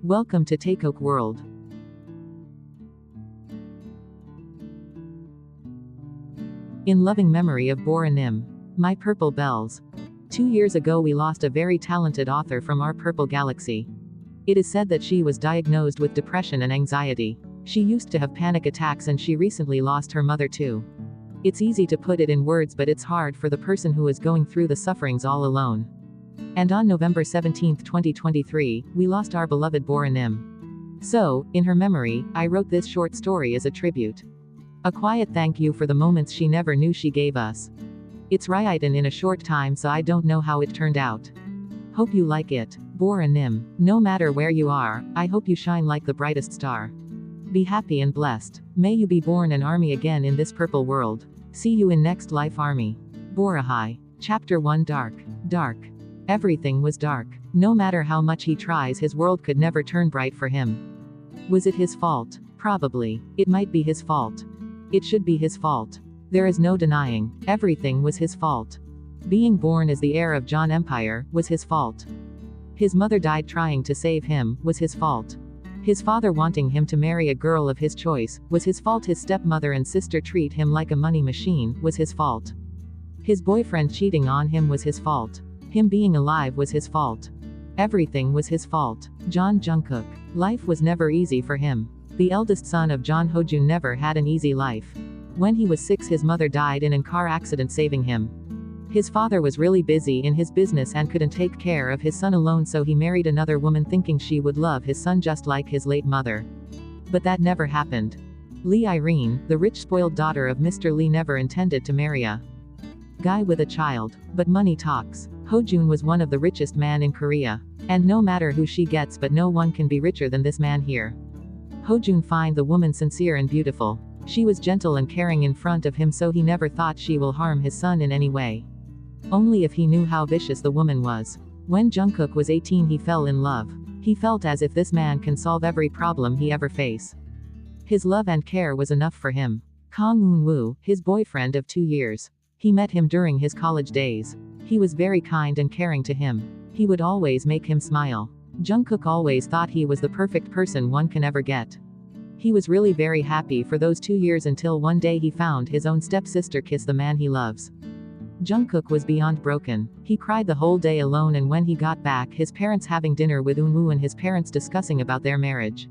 Welcome to Taekook World. In loving memory of Bora Nim. My Purple Bells. 2 years ago we lost a very talented author from our purple galaxy. It is said that she was diagnosed with depression and anxiety. She used to have panic attacks and she recently lost her mother too. It's easy to put it in words, but it's hard for the person who is going through the sufferings all alone. And on November 17, 2023, we lost our beloved Bora Nim. So, in her memory, I wrote this short story as a tribute. A quiet thank you for the moments she never knew she gave us. It's written in a short time, so I don't know how it turned out. Hope you like it. Bora Nim. No matter where you are, I hope you shine like the brightest star. Be happy and blessed. May you be born an army again in this purple world. See you in next life army. Bora High. Chapter 1. Dark. Dark. Everything was dark. No matter how much he tries, his world could never turn bright for him. Was it his fault? Probably. It might be his fault. It should be his fault. There is no denying. Everything was his fault. Being born as the heir of John Empire was his fault. His mother died trying to save him was his fault. His father wanting him to marry a girl of his choice was his fault. His stepmother and sister treat him like a money machine was his fault. His boyfriend cheating on him was his fault. Him being alive was his fault. Everything was his fault. John Jungkook. Life was never easy for him. The eldest son of John Hojun never had an easy life. When he was 6, his mother died in a car accident, saving him. His father was really busy in his business and couldn't take care of his son alone, so he married another woman thinking she would love his son just like his late mother. But that never happened. Lee Irene, the rich spoiled daughter of Mr. Lee, never intended to marry a guy with a child. But money talks. Hojun was one of the richest man in Korea. And no matter who she gets, but no one can be richer than this man here. Hojun find the woman sincere and beautiful. She was gentle and caring in front of him, so he never thought she will harm his son in any way. Only if he knew how vicious the woman was. When Jungkook was 18, he fell in love. He felt as if this man can solve every problem he ever face. His love and care was enough for him. Kang Eun-woo, his boyfriend of 2 years. He met him during his college days. He was very kind and caring to him. He would always make him smile. Jungkook always thought he was the perfect person one can ever get. He was really very happy for those 2 years until one day he found his own stepsister kiss the man he loves. Jungkook was beyond broken. He cried the whole day alone, and when he got back, his parents having dinner with Eun-woo and his parents discussing about their marriage.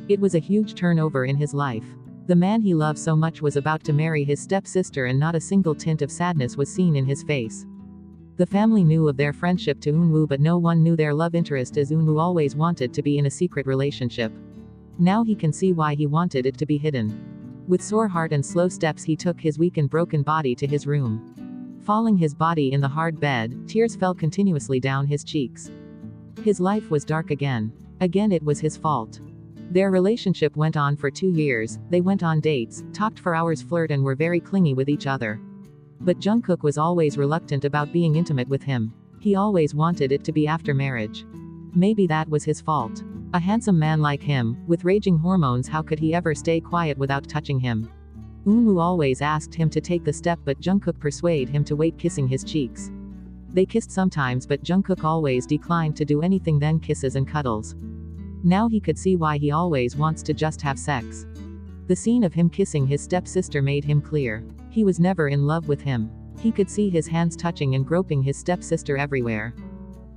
It was a huge turnover in his life. The man he loved so much was about to marry his stepsister, and not a single tint of sadness was seen in his face. The family knew of their friendship to Eun-woo, but no one knew their love interest, as Eun-woo always wanted to be in a secret relationship. Now he can see why he wanted it to be hidden. With sore heart and slow steps, he took his weak and broken body to his room. Falling his body in the hard bed, tears fell continuously down his cheeks. His life was dark again. Again it was his fault. Their relationship went on for 2 years, they went on dates, talked for hours, flirt, and were very clingy with each other. But Jungkook was always reluctant about being intimate with him. He always wanted it to be after marriage. Maybe that was his fault. A handsome man like him, with raging hormones, how could he ever stay quiet without touching him? Eun-woo always asked him to take the step, but Jungkook persuaded him to wait, kissing his cheeks. They kissed sometimes, but Jungkook always declined to do anything than kisses and cuddles. Now he could see why he always wants to just have sex. The scene of him kissing his stepsister made him clear. He was never in love with him. He could see his hands touching and groping his stepsister everywhere.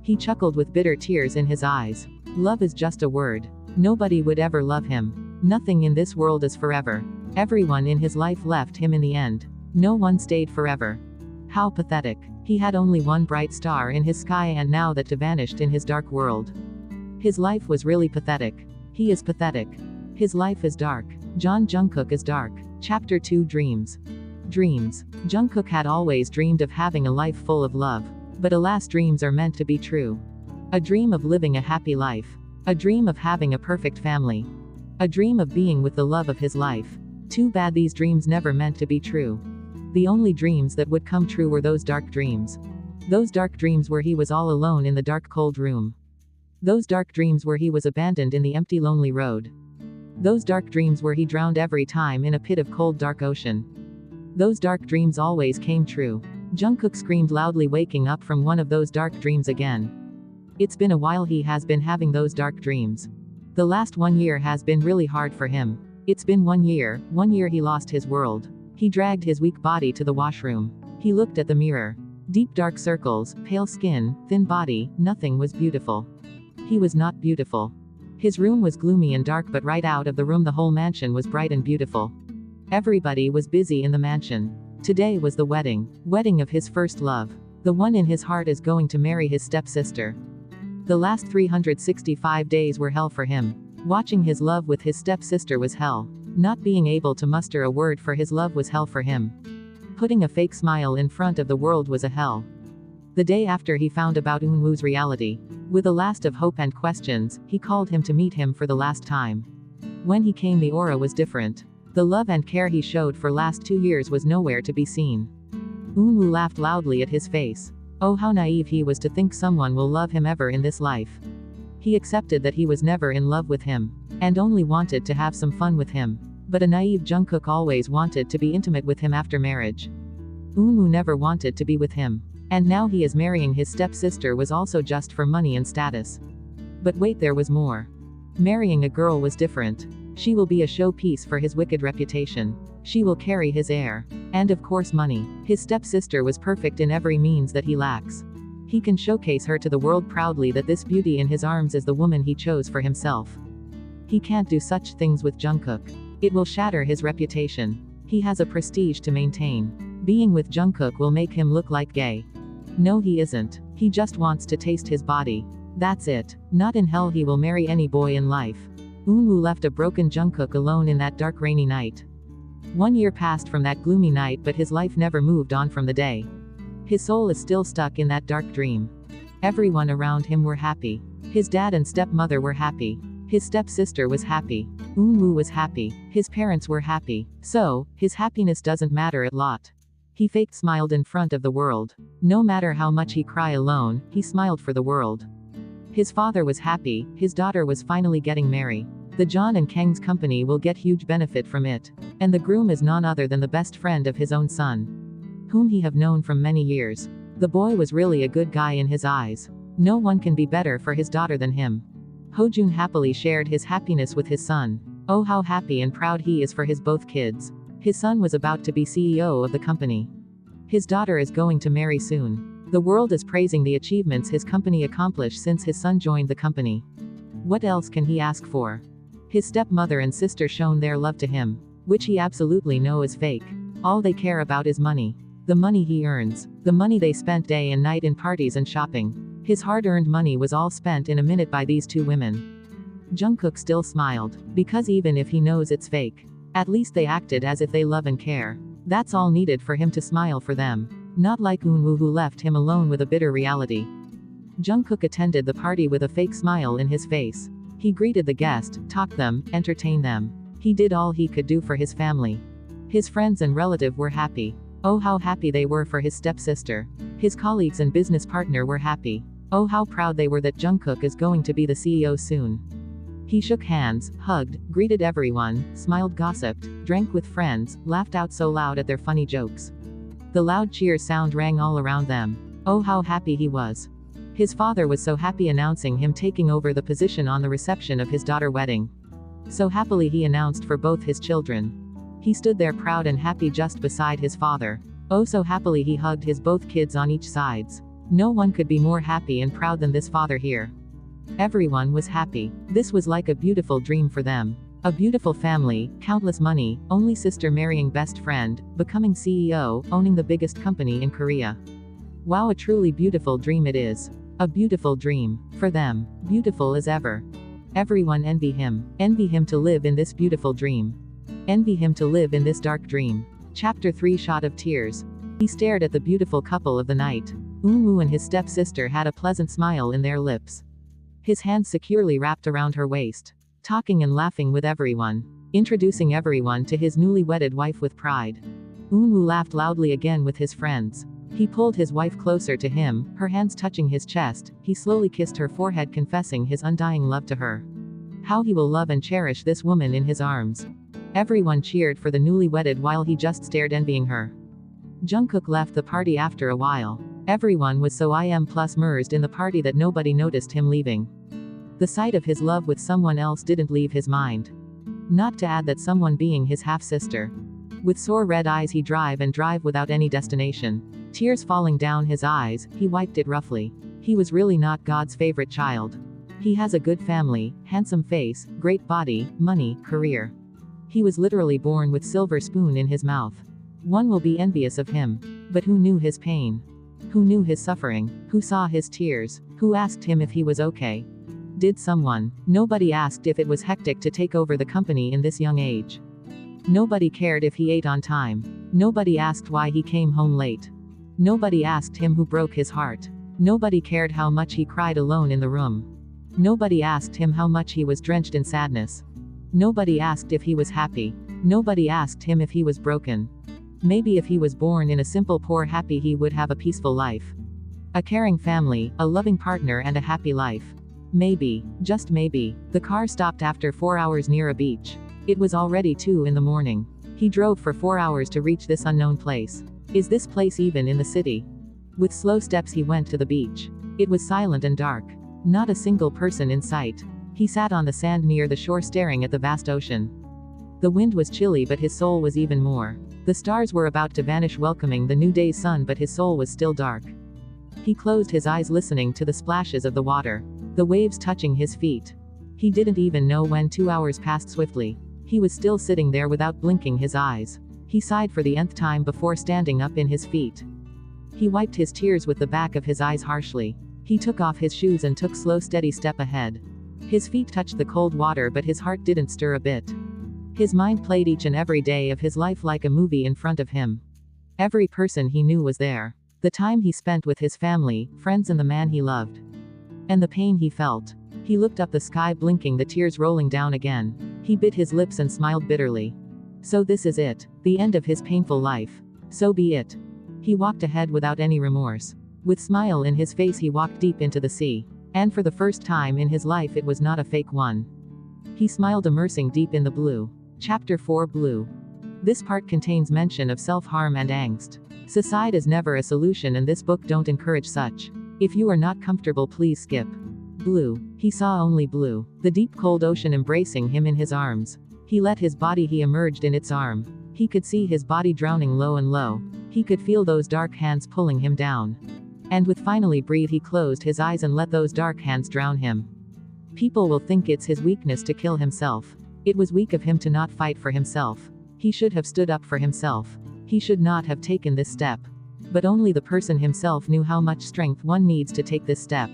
He chuckled with bitter tears in his eyes. Love is just a word. Nobody would ever love him. Nothing in this world is forever. Everyone in his life left him in the end. No one stayed forever. How pathetic. He had only one bright star in his sky, and now that too vanished in his dark world. His life was really pathetic. He is pathetic. His life is dark. John Jungkook is dark. Chapter 2. Dreams. Dreams. Jungkook had always dreamed of having a life full of love. But alas, dreams are meant to be true. A dream of living a happy life. A dream of having a perfect family. A dream of being with the love of his life. Too bad these dreams never meant to be true. The only dreams that would come true were those dark dreams. Those dark dreams where he was all alone in the dark, cold room. Those dark dreams where he was abandoned in the empty, lonely road. Those dark dreams where he drowned every time in a pit of cold, dark ocean. Those dark dreams always came true. Jungkook screamed loudly, waking up from one of those dark dreams again. It's been a while he has been having those dark dreams. The last 1 year has been really hard for him. It's been 1 year he lost his world. He dragged his weak body to the washroom. He looked at the mirror. Deep dark circles, pale skin, thin body, nothing was beautiful. He was not beautiful. His room was gloomy and dark, but right out of the room the whole mansion was bright and beautiful. Everybody was busy in the mansion. Today was the wedding of his first love. The one in his heart is going to marry his stepsister. The last 365 days were hell for him. Watching his love with his stepsister was hell. Not being able to muster a word for his love was hell for him. Putting a fake smile in front of the world was a hell. The day after he found about Eunwoo's reality, with a last of hope and questions, he called him to meet him for the last time. When he came, the aura was different. The love and care he showed for last 2 years was nowhere to be seen. Eunwoo laughed loudly at his face. Oh, how naive he was to think someone will love him ever in this life. He accepted that he was never in love with him, and only wanted to have some fun with him. But a naive Jungkook always wanted to be intimate with him after marriage. Eunwoo never wanted to be with him. And now he is marrying his stepsister was also just for money and status. But wait, there was more. Marrying a girl was different. She will be a showpiece for his wicked reputation. She will carry his heir. And of course money. His stepsister was perfect in every means that he lacks. He can showcase her to the world proudly that this beauty in his arms is the woman he chose for himself. He can't do such things with Jungkook. It will shatter his reputation. He has a prestige to maintain. Being with Jungkook will make him look like gay. No, he isn't. He just wants to taste his body. That's it. Not in hell he will marry any boy in life. Eunwoo left a broken Jungkook alone in that dark rainy night. 1 year passed from that gloomy night, but his life never moved on from the day. His soul is still stuck in that dark dream. Everyone around him were happy. His dad and stepmother were happy. His stepsister was happy. Eunwoo was happy. His parents were happy. So, his happiness doesn't matter a lot. He faked smiled in front of the world. No matter how much he cry alone, he smiled for the world. His father was happy, his daughter was finally getting married. The John and Kang's company will get huge benefit from it. And the groom is none other than the best friend of his own son, whom he have known from many years. The boy was really a good guy in his eyes. No one can be better for his daughter than him. Hojun happily shared his happiness with his son. Oh, how happy and proud he is for his both kids. His son was about to be CEO of the company. His daughter is going to marry soon. The world is praising the achievements his company accomplished since his son joined the company. What else can he ask for? His stepmother and sister shown their love to him, which he absolutely knows is fake. All they care about is money. The money he earns. The money they spent day and night in parties and shopping. His hard-earned money was all spent in a minute by these two women. Jungkook still smiled, because even if he knows it's fake, at least they acted as if they love and care. That's all needed for him to smile for them. Not like Eunwoo, who left him alone with a bitter reality. Jungkook attended the party with a fake smile in his face. He greeted the guests, talked them, entertained them. He did all he could do for his family. His friends and relatives were happy. Oh, how happy they were for his stepsister. His colleagues and business partner were happy. Oh, how proud they were that Jungkook is going to be the CEO soon. He shook hands, hugged, greeted everyone, smiled, gossiped, drank with friends, laughed out so loud at their funny jokes. The loud cheer sound rang all around them. Oh, how happy he was. His father was so happy announcing him taking over the position on the reception of his daughter's wedding. So happily he announced for both his children. He stood there proud and happy just beside his father. Oh, so happily he hugged his both kids on each sides. No one could be more happy and proud than this father here. Everyone was happy. This was like a beautiful dream for them. A beautiful family, countless money, only sister marrying best friend, becoming CEO, owning the biggest company in Korea. Wow, a truly beautiful dream it is. A beautiful dream. For them. Beautiful as ever. Everyone envy him. Envy him to live in this beautiful dream. Envy him to live in this dark dream. Chapter 3 Shot of Tears. He stared at the beautiful couple of the night. Eunwoo and his stepsister had a pleasant smile in their lips. His hands securely wrapped around her waist. Talking and laughing with everyone. Introducing everyone to his newly wedded wife with pride. Eunwoo laughed loudly again with his friends. He pulled his wife closer to him, her hands touching his chest. He slowly kissed her forehead, confessing his undying love to her. How he will love and cherish this woman in his arms. Everyone cheered for the newly wedded while he just stared envying her. Jungkook left the party after a while. Everyone was so immersed in the party that nobody noticed him leaving. The sight of his love with someone else didn't leave his mind. Not to add that someone being his half-sister. With sore red eyes he drive without any destination. Tears falling down his eyes, he wiped it roughly. He was really not God's favorite child. He has a good family, handsome face, great body, money, career. He was literally born with silver spoon in his mouth. One will be envious of him. But who knew his pain? Who knew his suffering? Who saw his tears? Who asked him if he was okay? Did someone? Nobody asked if it was hectic to take over the company in this young age. Nobody cared if he ate on time. Nobody asked why he came home late. Nobody asked him who broke his heart. Nobody cared how much he cried alone in the room. Nobody asked him how much he was drenched in sadness. Nobody asked if he was happy. Nobody asked him if he was broken. Maybe if he was born in a simple poor happy he would have a peaceful life. A caring family, a loving partner and a happy life. Maybe, just maybe. The car stopped after 4 hours near a beach. It was already 2 in the morning. He drove for 4 hours to reach this unknown place. Is this place even in the city? With slow steps he went to the beach. It was silent and dark. Not a single person in sight. He sat on the sand near the shore staring at the vast ocean. The wind was chilly but his soul was even more. The stars were about to vanish welcoming the new day's sun but his soul was still dark. He closed his eyes listening to the splashes of the water. The waves touching his feet. He didn't even know when 2 hours passed swiftly. He was still sitting there without blinking his eyes. He sighed for the nth time before standing up in his feet. He wiped his tears with the back of his eyes harshly. He took off his shoes and took slow steady step ahead. His feet touched the cold water but his heart didn't stir a bit. His mind played each and every day of his life like a movie in front of him. Every person he knew was there. The time he spent with his family, friends and the man he loved. And the pain he felt. He looked up the sky blinking the tears rolling down again. He bit his lips and smiled bitterly. So this is it. The end of his painful life. So be it. He walked ahead without any remorse. With smile in his face he walked deep into the sea. And for the first time in his life it was not a fake one. He smiled immersing deep in the blue. Chapter 4 Blue. This part contains mention of self-harm and angst. Suicide is never a solution and this book don't encourage such. If you are not comfortable please skip. Blue. He saw only blue. The deep cold ocean embracing him in his arms. He let his body he emerged in its arm. He could see his body drowning low and low. He could feel those dark hands pulling him down. And with finally breathe he closed his eyes and let those dark hands drown him. People will think it's his weakness to kill himself. It was weak of him to not fight for himself. He should have stood up for himself. He should not have taken this step. But only the person himself knew how much strength one needs to take this step.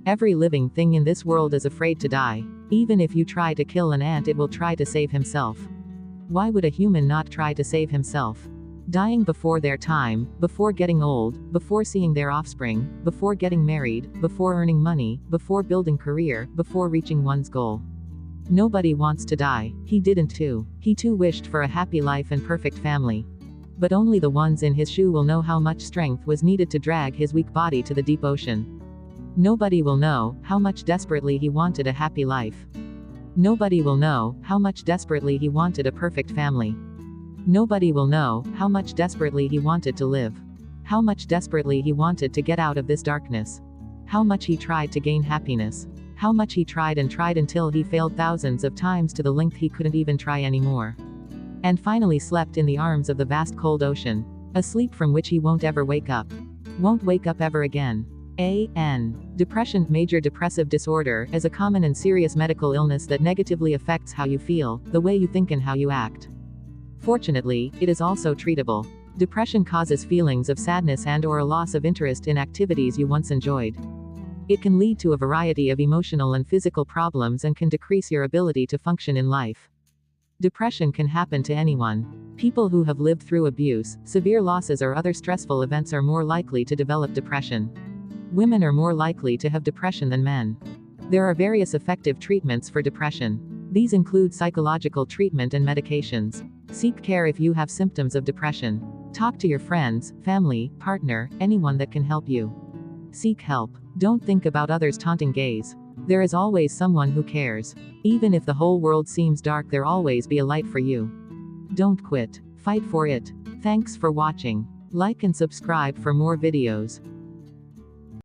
Every living thing in this world is afraid to die. Even if you try to kill an ant it will try to save himself. Why would a human not try to save himself? Dying before their time, before getting old, before seeing their offspring, before getting married, before earning money, before building career, before reaching one's goal. Nobody wants to die. He didn't too. He too wished for a happy life and perfect family. But only the ones in his shoe will know how much strength was needed to drag his weak body to the deep ocean. Nobody will know how much desperately he wanted a happy life. Nobody will know how much desperately he wanted a perfect family. Nobody will know how much desperately he wanted to live. How much desperately he wanted to get out of this darkness. How much he tried to gain happiness. How much he tried and tried until he failed thousands of times to the length he couldn't even try anymore. And finally slept in the arms of the vast cold ocean. A sleep from which he won't ever wake up. Won't wake up ever again. A.N. Depression, major depressive disorder, is a common and serious medical illness that negatively affects how you feel, the way you think and how you act. Fortunately, it is also treatable. Depression causes feelings of sadness and/or a loss of interest in activities you once enjoyed. It can lead to a variety of emotional and physical problems and can decrease your ability to function in life. Depression can happen to anyone. People who have lived through abuse, severe losses or other stressful events are more likely to develop depression. Women are more likely to have depression than men. There are various effective treatments for depression. These include psychological treatment and medications. Seek care if you have symptoms of depression. Talk to your friends, family, partner, anyone that can help you. Seek help. Don't think about others' taunting gaze. There is always someone who cares. Even if the whole world seems dark, there'll always be a light for you. Don't quit. Fight for it. Thanks for watching. Like and subscribe for more videos.